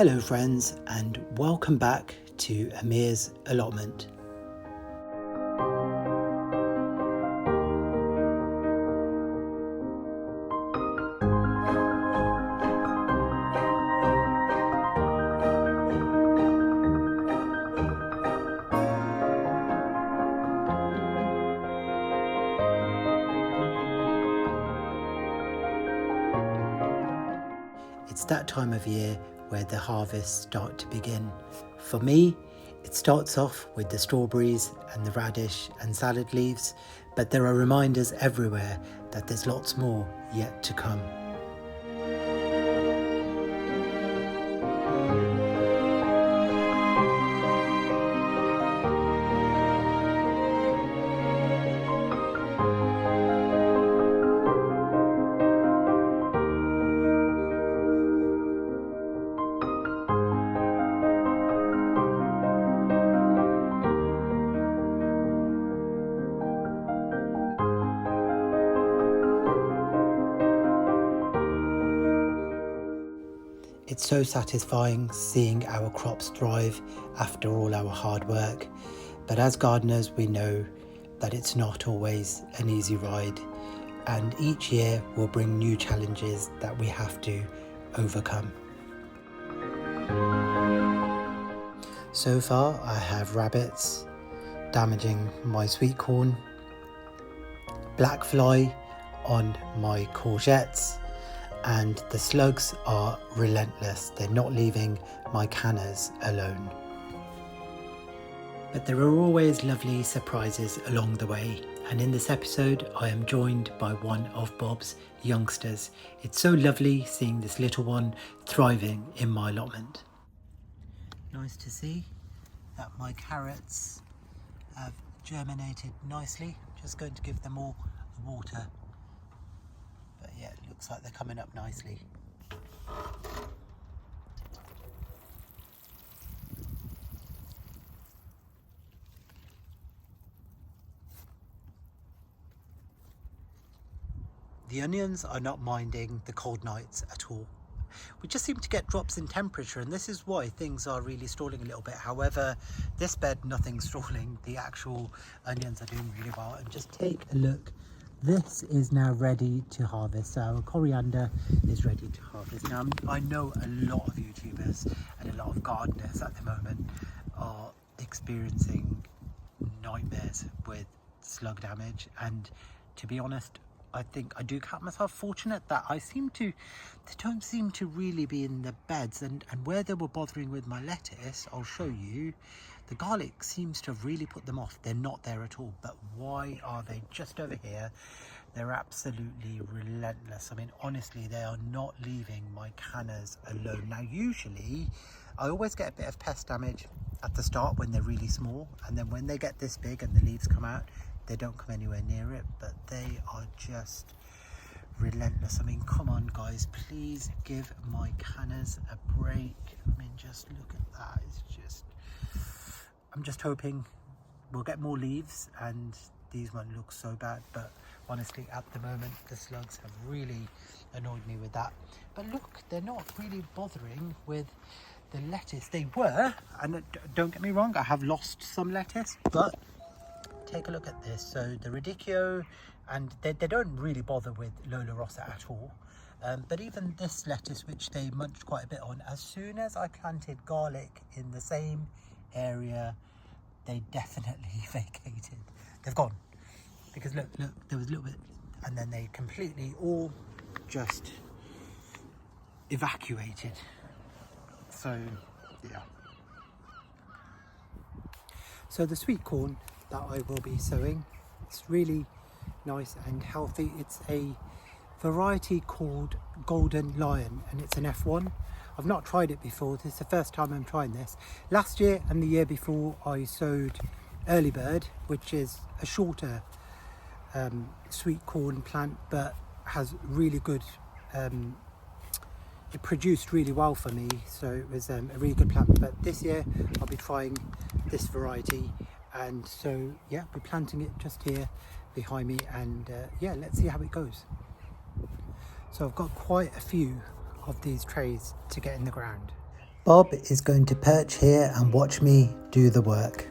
Hello friends, and welcome back to Amir's Allotment. It's that time of year where the harvests start to begin. For me, it starts off with the strawberries and the radish and salad leaves, but there are reminders everywhere that there's lots more yet to come. It's so satisfying seeing our crops thrive after all our hard work, but as gardeners we know that it's not always an easy ride, and each year will bring new challenges that we have to overcome. So far I have rabbits damaging my sweet corn, black fly on my courgettes, and the slugs are relentless. They're not leaving my cannas alone. But there are always lovely surprises along the way, and in this episode I am joined by one of Bob's youngsters. It's so lovely seeing this little one thriving in my allotment. Nice to see that my carrots have germinated nicely. Just going to give them all the water. But yeah, it looks like they're coming up nicely. The onions are not minding the cold nights at all. We just seem to get drops in temperature, and this is why things are really stalling a little bit. However, this bed, nothing's stalling. The actual onions are doing really well. And just take a look. This is now ready to harvest. So our coriander is ready to harvest. Now, I know a lot of YouTubers and a lot of gardeners at the moment are experiencing nightmares with slug damage. And to be honest, I think I do count myself fortunate that they don't seem to really be in the beds. And where they were bothering with my lettuce, I'll show you, the garlic seems to have really put them off. They're not there at all. But why are they just over here? They're absolutely relentless. I mean, honestly, they are not leaving my cannas alone. Now, usually, I always get a bit of pest damage at the start when they're really small. And then when they get this big and the leaves come out, they don't come anywhere near it. But they are just relentless. I mean, come on, guys. Please give my cannas a break. I mean, just look at that. It's just... I'm just hoping we'll get more leaves and these won't look so bad, but honestly at the moment the slugs have really annoyed me with that. But look, they're not really bothering with the lettuce. They were, and don't get me wrong, I have lost some lettuce, but take a look at this. So the radicchio, and they don't really bother with Lola Rossa at all. But even this lettuce, which they munched quite a bit on, as soon as I planted garlic in the same area, they definitely vacated. They've gone, because look, there was a little bit, and then they completely all just evacuated. So yeah, so the sweet corn that I will be sowing, it's really nice and healthy. It's a variety called Golden Lion, and it's an F1. I've not tried it before. This is the first time I'm trying this. Last year and the year before I sowed Early Bird, which is a shorter sweet corn plant, but has really good, it produced really well for me, so it was a really good plant. But this year I'll be trying this variety, and so yeah, we're planting it just here behind me, and yeah, let's see how it goes. So I've got quite a few of these trays to get in the ground. Bob is going to perch here and watch me do the work.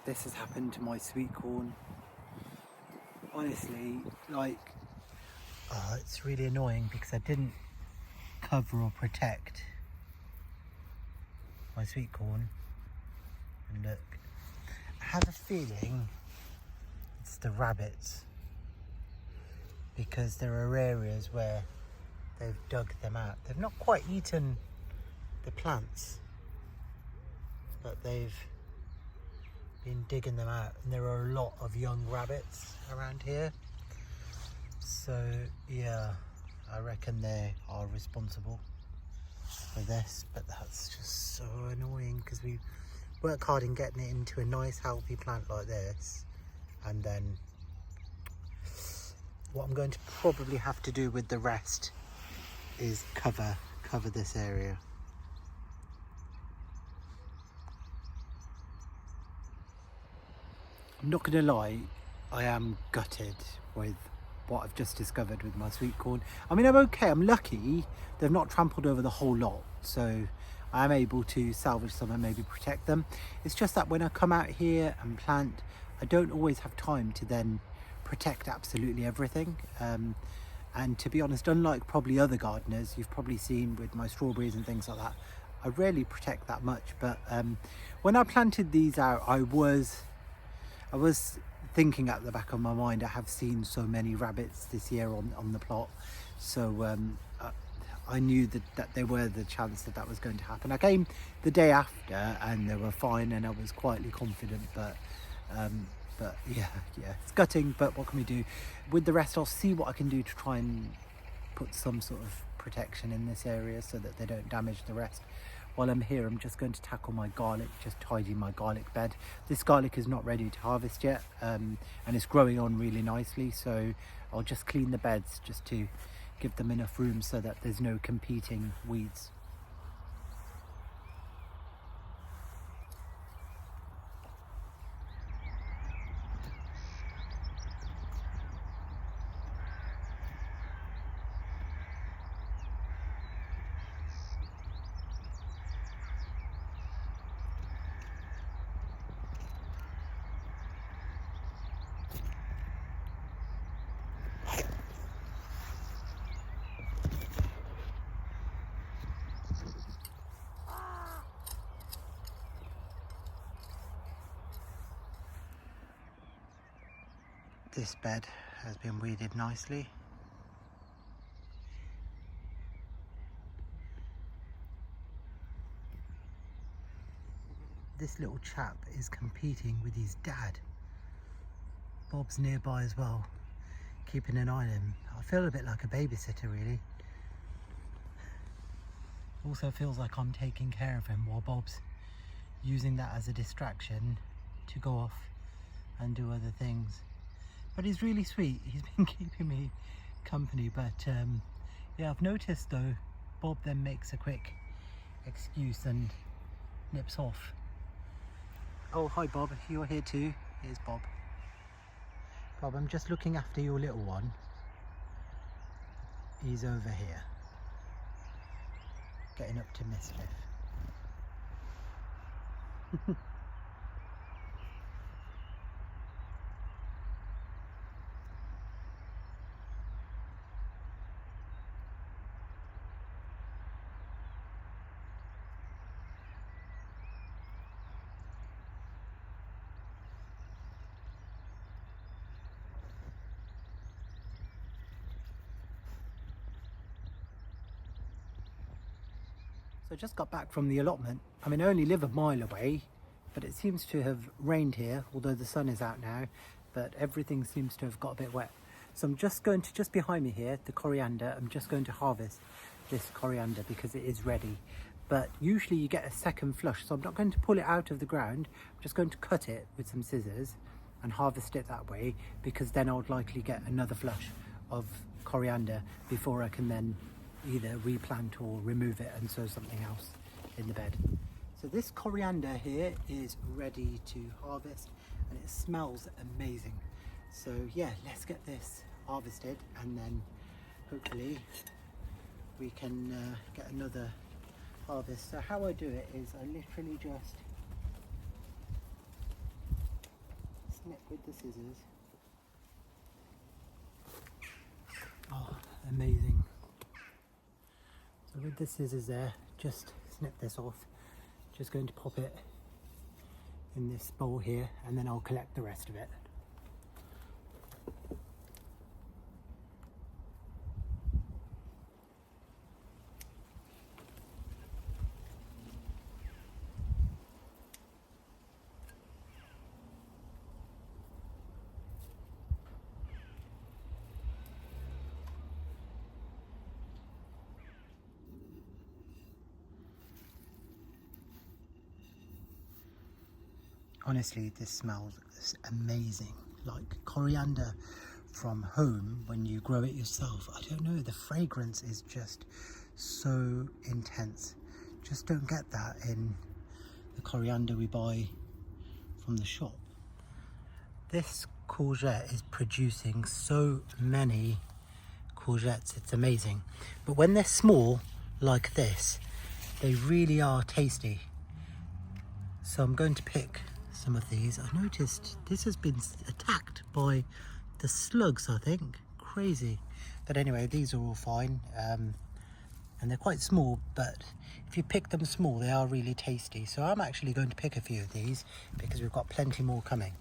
This has happened to my sweet corn. Honestly, like, it's really annoying because I didn't cover or protect my sweet corn. And look, I have a feeling it's the rabbits, because there are areas where they've dug them out. They've not quite eaten the plants, but they've been digging them out, and there are a lot of young rabbits around here. So yeah, I reckon they are responsible for this, but that's just so annoying because we work hard in getting it into a nice healthy plant like this, and then what I'm going to probably have to do with the rest is cover this area. I'm not going to lie, I am gutted with what I've just discovered with my sweet corn. I mean, I'm okay, I'm lucky they've not trampled over the whole lot, so I am able to salvage some and maybe protect them. It's just that when I come out here and plant, I don't always have time to then protect absolutely everything. And to be honest, unlike probably other gardeners you've probably seen with my strawberries and things like that, I rarely protect that much. But when I planted these out, I was thinking at the back of my mind, I have seen so many rabbits this year on the plot, so I knew that there were the chance that was going to happen. I came the day after and they were fine, and I was quietly confident, but yeah, it's gutting, but what can we do? With the rest, I'll see what I can do to try and put some sort of protection in this area so that they don't damage the rest. While I'm here, I'm just going to tackle my garlic, just tidy my garlic bed. This garlic is not ready to harvest yet, and it's growing on really nicely, so I'll just clean the beds just to give them enough room so that there's no competing weeds. This bed has been weeded nicely. This little chap is competing with his dad. Bob's nearby as well, keeping an eye on him. I feel a bit like a babysitter really. Also feels like I'm taking care of him while Bob's using that as a distraction to go off and do other things. But he's really sweet. He's been keeping me company. But yeah, I've noticed though, Bob then makes a quick excuse and nips off. Oh, hi Bob, you're here too. Here's Bob. Bob, I'm just looking after your little one. He's over here, getting up to mischief. So I just got back from the allotment. I mean, I only live a mile away, but it seems to have rained here, although the sun is out now, but everything seems to have got a bit wet. So I'm just going to, just behind me here, the coriander, I'm just going to harvest this coriander because it is ready. But usually you get a second flush, so I'm not going to pull it out of the ground. I'm just going to cut it with some scissors and harvest it that way, because then I would likely get another flush of coriander before I can then either replant or remove it and sow something else in the bed. So this coriander here is ready to harvest and it smells amazing. So yeah, let's get this harvested and then hopefully we can get another harvest. So how I do it is I literally just snip with the scissors. Oh, amazing. So with the scissors there, just snip this off. Just going to pop it in this bowl here and then I'll collect the rest of it. Honestly, this smells amazing, like coriander from home when you grow it yourself. I don't know, the fragrance is just so intense. Just don't get that in the coriander we buy from the shop. This courgette is producing so many courgettes, it's amazing. But when they're small like this, they really are tasty. So I'm going to pick some of these. I noticed this has been attacked by the slugs, I think. Crazy. But anyway, these are all fine. And they're quite small, but if you pick them small, they are really tasty. So I'm actually going to pick a few of these because we've got plenty more coming.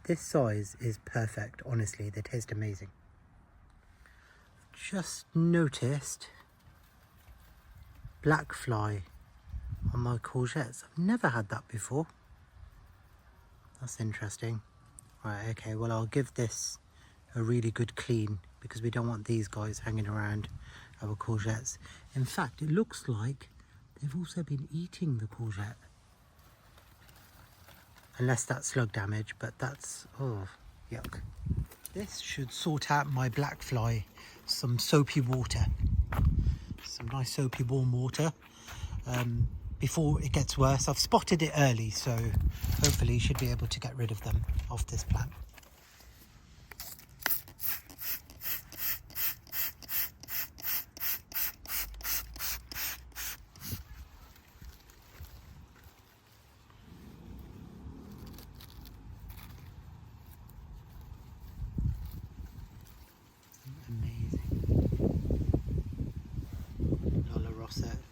This size is perfect, honestly, they taste amazing. Just noticed black fly on my courgettes. I've never had that before. That's interesting. Right, okay, well I'll give this a really good clean because we don't want these guys hanging around our courgettes. In fact, it looks like they've also been eating the courgette. Unless that's slug damage, but that's, oh, yuck. This should sort out my black fly. Some soapy water. Some nice soapy warm water. Before it gets worse. I've spotted it early, so hopefully should be able to get rid of them off this plant.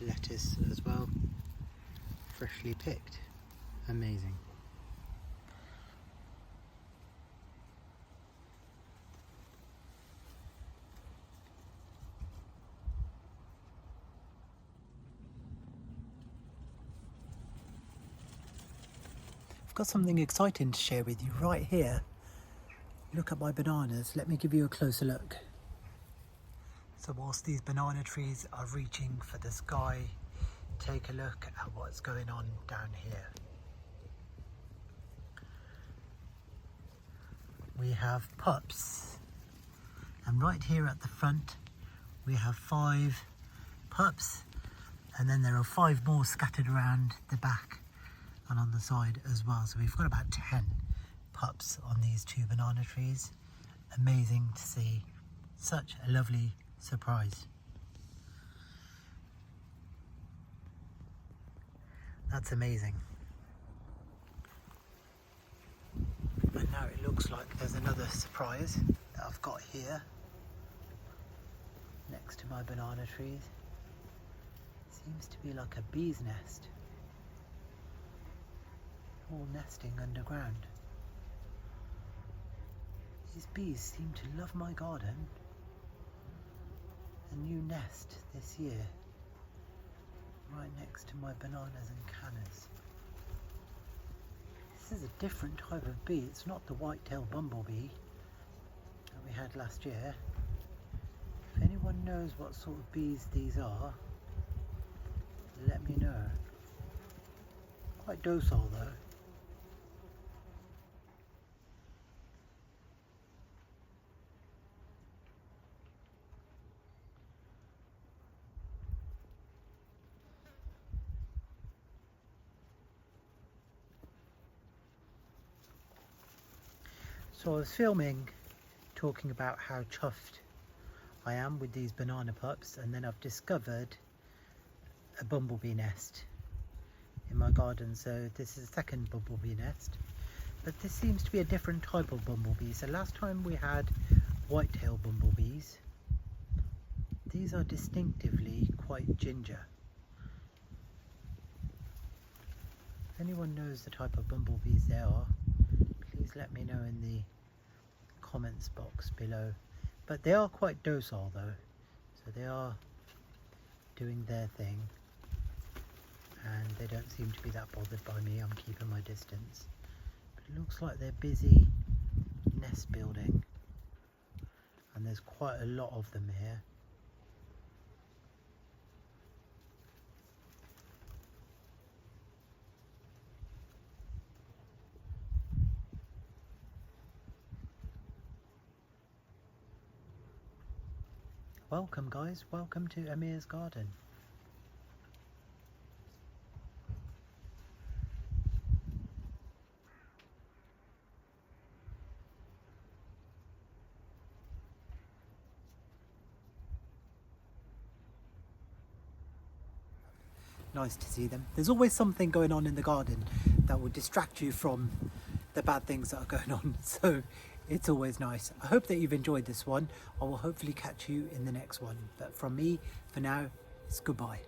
Lettuce as well, freshly picked. Amazing. got something exciting to share with you right here. Look at my bananas. Let me give you a closer look. So whilst these banana trees are reaching for the sky, take a look at what's going on down here. We have pups, and right here at the front we have 5 pups, and then there are 5 more scattered around the back and on the side as well. So we've got about 10 pups on these 2 banana trees. Amazing to see, such a lovely surprise. That's amazing. And now it looks like there's another surprise that I've got here next to my banana trees. Seems to be like a bee's nest, all nesting underground. These bees seem to love my garden. A new nest this year, right next to my bananas and cannas. This is a different type of bee. It's not the white-tailed bumblebee that we had last year. If anyone knows what sort of bees these are, let me know. Quite docile though. So I was filming, talking about how chuffed I am with these banana pups, and then I've discovered a bumblebee nest in my garden. So this is the second bumblebee nest, but this seems to be a different type of bumblebee. So last time we had white-tailed bumblebees. These are distinctively quite ginger. If anyone knows the type of bumblebees they are, please let me know in the comments box below. But they are quite docile though, so they are doing their thing, and they don't seem to be that bothered by me. I'm keeping my distance, but it looks like they're busy nest building, and there's quite a lot of them here. Welcome guys, welcome to Amir's garden. Nice to see them. There's always something going on in the garden that will distract you from the bad things that are going on, so it's always nice. I hope that you've enjoyed this one. I will hopefully catch you in the next one, but from me for now, it's goodbye.